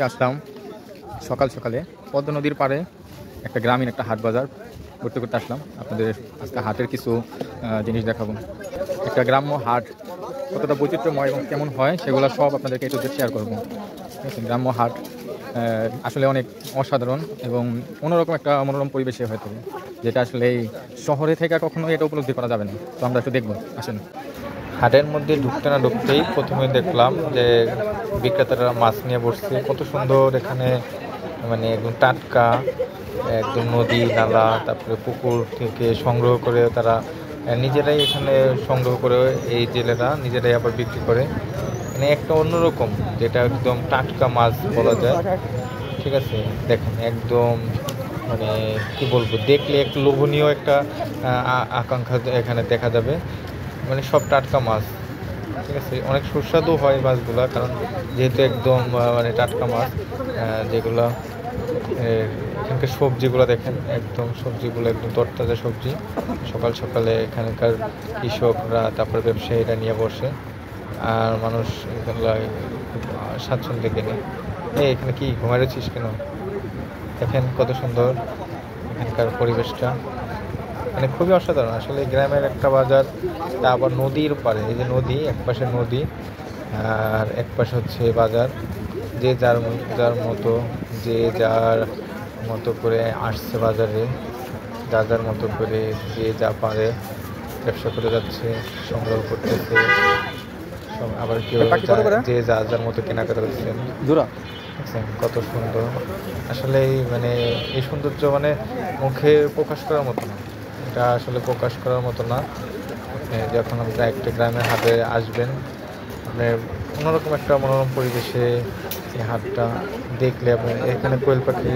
আসলাম সকাল সকালে পদ্মা নদীর পাড়ে একটা গ্রামীণ একটা হাট বাজার করতে করতে আসলাম। আপনাদের আজকে হাটের কিছু জিনিস দেখাবো। একটা গ্রাম্য হাট কতটা বৈচিত্র্যময় এবং কেমন হয় সেগুলো সব আপনাদেরকে একটু শেয়ার করবো। ঠিক আছে, গ্রাম্য হাট আসলে অনেক অসাধারণ এবং অন্যরকম একটা মনোরম পরিবেশে হয়ে থাকে, যেটা আসলে এই শহরে থেকে কখনো এটা উপলব্ধি করা যাবে না। তো আমরা একটু দেখবো, আসেন। হাটের মধ্যে ঢুকতে না ঢুকতেই প্রথমে দেখলাম যে বিক্রেতারা মাছ নিয়ে বসছে। কত সুন্দর এখানে, মানে একদম টাটকা, একদম নদী নালা তারপরে পুকুর থেকে সংগ্রহ করে তারা নিজেরাই এখানে সংগ্রহ করে এই জেলেরা নিজেরাই আবার বিক্রি করে। মানে একটা অন্যরকম, যেটা একদম টাটকা মাছ বলা যায়। ঠিক আছে, দেখেন একদম, মানে কি বলবো, দেখলে একটু লোভনীয় একটা আকাঙ্ক্ষা এখানে দেখা যাবে। মানে সব টাটকা মাছ, ঠিক আছে, অনেক সুস্বাদু হয় মাছগুলো, কারণ যেহেতু একদম মানে টাটকা মাছ। যেগুলো এখানকার সবজিগুলো দেখেন, একদম সবজিগুলো একদম তরতাজা সবজি। সকাল সকালে এখানকার কৃষকরা তারপরে ব্যবসায়ীরা নিয়ে বসে, আর মানুষ এগুলো খুব স্বাচ্ছন্দ্যে কেনে। এখানে কি ঘুমাই রয়েছিস কেন? দেখেন কত সুন্দর এখানকার পরিবেশটা, মানে খুবই অসাধারণ। আসলে গ্রামের একটা বাজার, তা আবার নদীর পাড়ে। এই যে নদী, এক পাশে নদী আর এক পাশে হচ্ছে বাজার। যে যার যার মতো, যে যার মতো করে আসছে বাজারে, যার যার মতো করে যে যা পারে ব্যবসা করে যাচ্ছে, সংগ্রহ করতেছে। আবার কেউ যে যার যার মতো কেনাকাটা করছেন। কত সুন্দর আসলে, মানে এই সৌন্দর্য মানে মুখে প্রকাশ করার মতো না। এটা আসলে প্রকাশ করার মতো না। যখন আপনি একটা গ্রামের হাটে আসবেন, আপনার অন্যরকম একটা মনোরম পরিবেশে এই হাটটা দেখলে আপনি, এখানে কোয়েল পাখি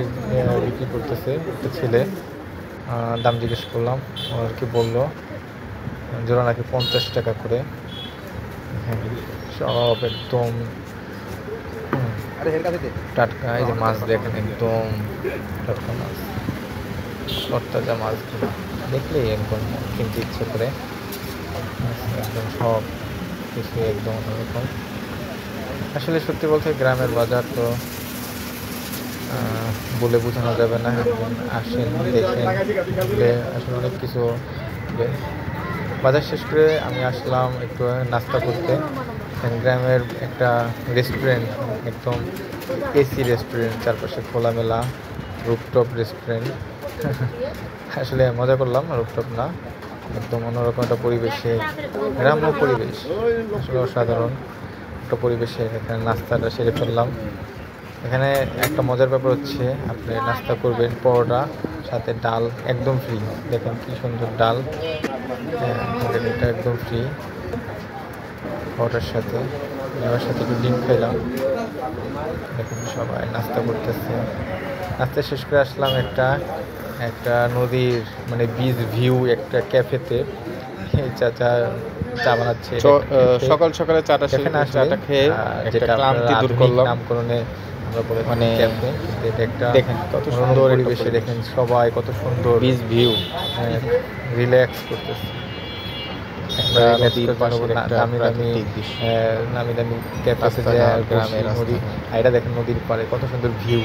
বিক্রি করতেছে একটা ছেলে। দাম জিজ্ঞেস করলাম, আর কি বললো, জোড়া নাকি 50 টাকা করে। সব একদম টাটকা। এই যে মাছ দেখেন, একদম টাটকা মাছ, তরতাজা মাছগুলো দেখলেই একদম কিনতে ইচ্ছে করে। একদম সব কিছু একদম অন্যরকম। আসলে সত্যি বলতে গ্রামের বাজার তো বলে বোঝানো যাবে না। একদম আসেন, দেখেন, আসলে অনেক কিছু। বাজার শেষ করে আমি আসলাম একটু নাস্তা করতে। গ্রামের একটা রেস্টুরেন্ট, একদম এসি রেস্টুরেন্ট, চারপাশে খোলামেলা রুফটপ রেস্টুরেন্ট। আসলে মজা করলাম, রুফটপ না, একদম অন্যরকম একটা পরিবেশে, গ্রাম্য পরিবেশ, আসলে অসাধারণ একটা পরিবেশে এখানে নাস্তাটা সেরে ফেললাম। এখানে একটা মজার ব্যাপার হচ্ছে, আপনি নাস্তা করবেন পরোটা সাথে ডাল একদম ফ্রি। দেখেন কি সুন্দর ডাল, এটা একদম ফ্রি পরোটার সাথে। নেওয়ার সাথে একটু ডিম খাইলাম। দেখুন সবাই নাস্তা করতেছে। নাস্তা শেষ করে আসলাম একটা নদীর, মানে বিচ ভিউ একটা ক্যাফেতে। চাচা চা বানাচ্ছে সকাল সকালে চাটা খেয়ে যেটা ক্লান্তি দূর করলাম নামকরণে আমরা বলে, মানে ক্যাফে। এটা একটা দেখেন কত সুন্দর পরিবেশে, দেখেন সবাই কত সুন্দর বিচ ভিউ, রিল্যাক্স করতেছে। নামি দামি ক্যাফে, এটা দেখেন নদীর পাড়ে কত সুন্দর ভিউ।